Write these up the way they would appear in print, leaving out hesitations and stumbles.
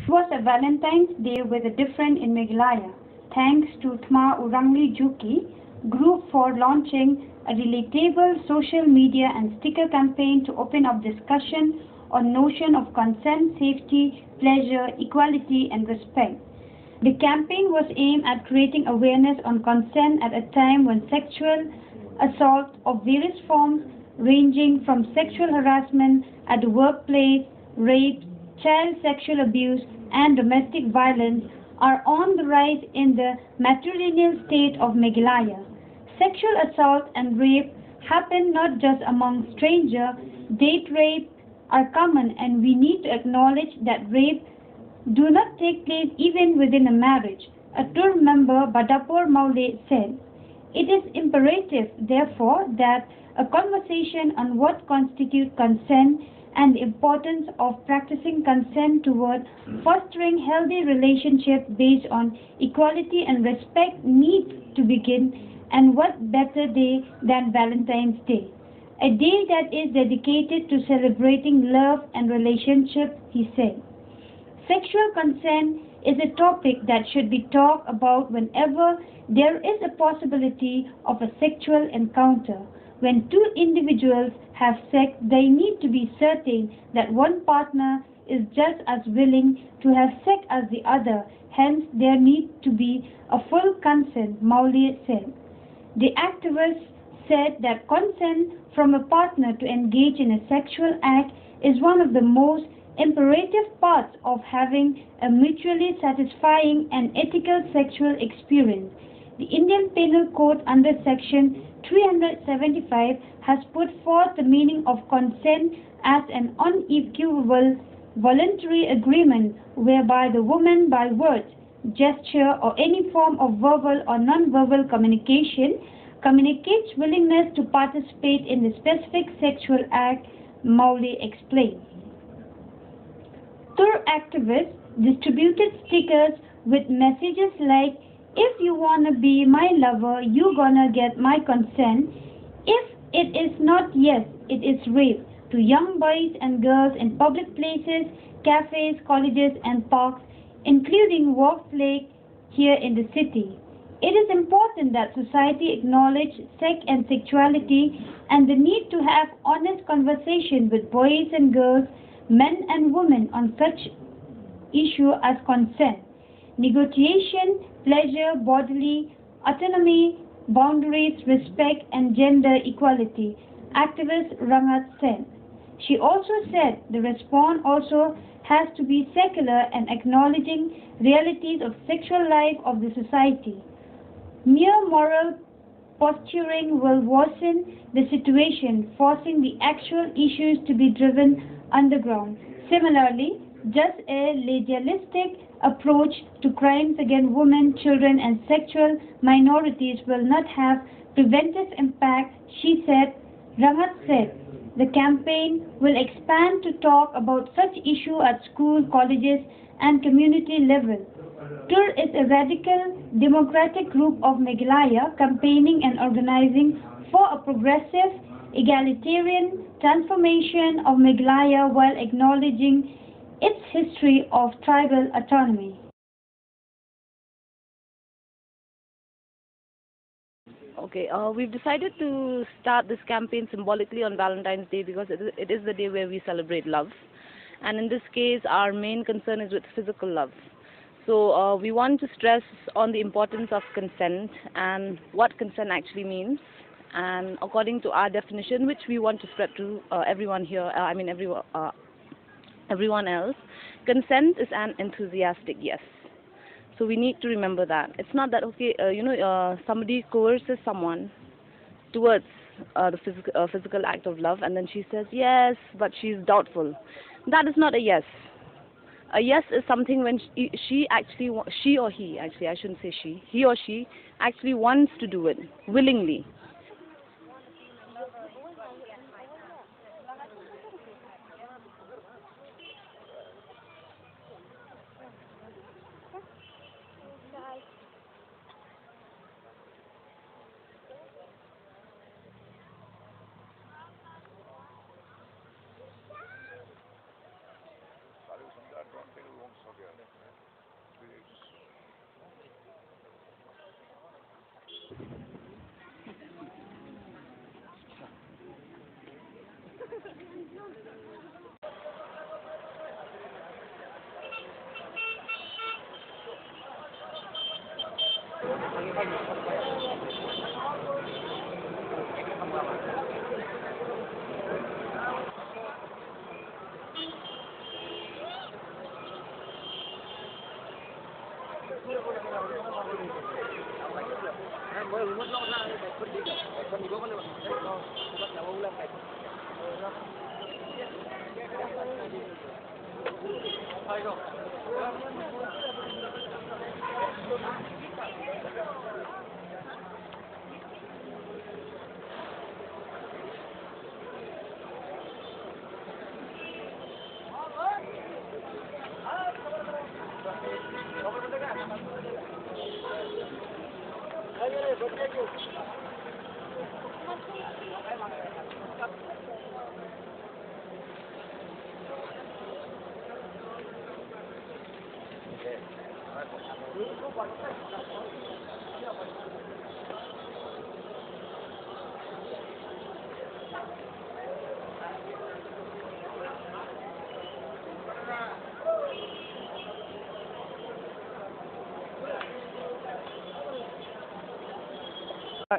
It was a Valentine's Day with a different in Meghalaya, thanks to Tma Urangli Juki group for launching a relatable social media and sticker campaign to open up discussion on notion of consent, safety, pleasure, equality and respect. The campaign was aimed at creating awareness on consent at a time when sexual assault of various forms ranging from sexual harassment at the workplace, rape, child sexual abuse and domestic violence are on the rise in the matrilineal state of Meghalaya. Sexual assault and rape happen not just among strangers, date rape are common and we need to acknowledge that rape do not take place even within a marriage. A tour member Badapur Maule said, "It is imperative, therefore, that a conversation on what constitutes consent and the importance of practicing consent toward fostering healthy relationships based on equality and respect needs to begin, and what better day than Valentine's Day, a day that is dedicated to celebrating love and relationships," he said. Sexual consent is a topic that should be talked about whenever there is a possibility of a sexual encounter. When two individuals have sex, they need to be certain that one partner is just as willing to have sex as the other. Hence, there needs to be a full consent, Maule said. The activist said that consent from a partner to engage in a sexual act is one of the most imperative parts of having a mutually satisfying and ethical sexual experience. The Indian Penal Code under Section 375 has put forth the meaning of consent as an unequivocal voluntary agreement whereby the woman by words, gesture or any form of verbal or non-verbal communication communicates willingness to participate in the specific sexual act, Maule explained. Tour activists distributed stickers with messages like, "If you wanna be my lover, you gonna get my consent. If it is not yes, it is rape," to young boys and girls in public places, cafes, colleges and parks, including workplace here in the city. It is important that society acknowledge sex and sexuality and the need to have honest conversation with boys and girls, men and women on such issue as consent, negotiation, pleasure, bodily autonomy, boundaries, respect and gender equality, activist Rangat said. She also said the response also has to be secular and acknowledging realities of sexual life of the society. Mere moral posturing will worsen the situation, forcing the actual issues to be driven underground. Similarly, just a legalistic approach to crimes against women, children and sexual minorities will not have preventive impact, she said. Rangat said the campaign will expand to talk about such issues at school, colleges and community level. TUR is a radical democratic group of Meghalaya campaigning and organizing for a progressive, egalitarian transformation of Meghalaya while acknowledging its history of tribal autonomy. Okay, we've decided to start this campaign symbolically on Valentine's Day because it is the day where we celebrate love. And in this case, our main concern is with physical love. So we want to stress on the importance of consent and what consent actually means. And according to our definition, which we want to spread to everyone here, everyone else, consent is an enthusiastic yes. So we need to remember that. It's not that, okay, somebody coerces someone towards the physical act of love and then she says yes, but she's doubtful. That is not a yes. A yes is something when she or he, actually I shouldn't say she, he or she actually wants to do it willingly. Salut, sunt de-a,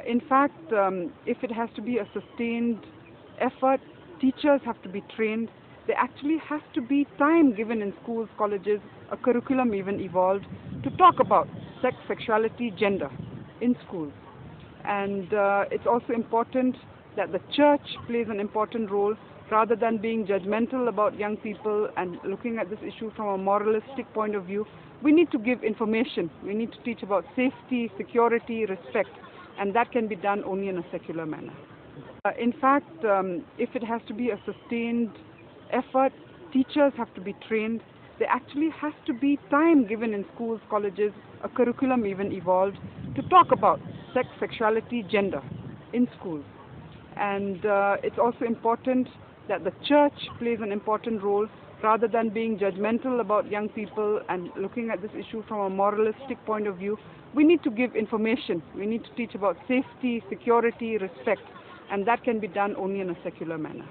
In fact, if it has to be a sustained effort, teachers have to be trained. There actually has to be time given in schools, colleges, a curriculum even evolved to talk about sex, sexuality, gender in schools. And it's also important that the church plays an important role rather than being judgmental about young people and looking at this issue from a moralistic point of view. We need to give information. We need to teach about safety, security, respect. And that can be done only in a secular manner. In fact, if it has to be a sustained effort, teachers have to be trained. There actually has to be time given in schools, colleges, a curriculum even evolved to talk about sex, sexuality, gender in schools. And it's also important that the church plays an important role rather than being judgmental about young people and looking at this issue from a moralistic point of view. We need to give information. We need to teach about safety, security, respect, and that can be done only in a secular manner.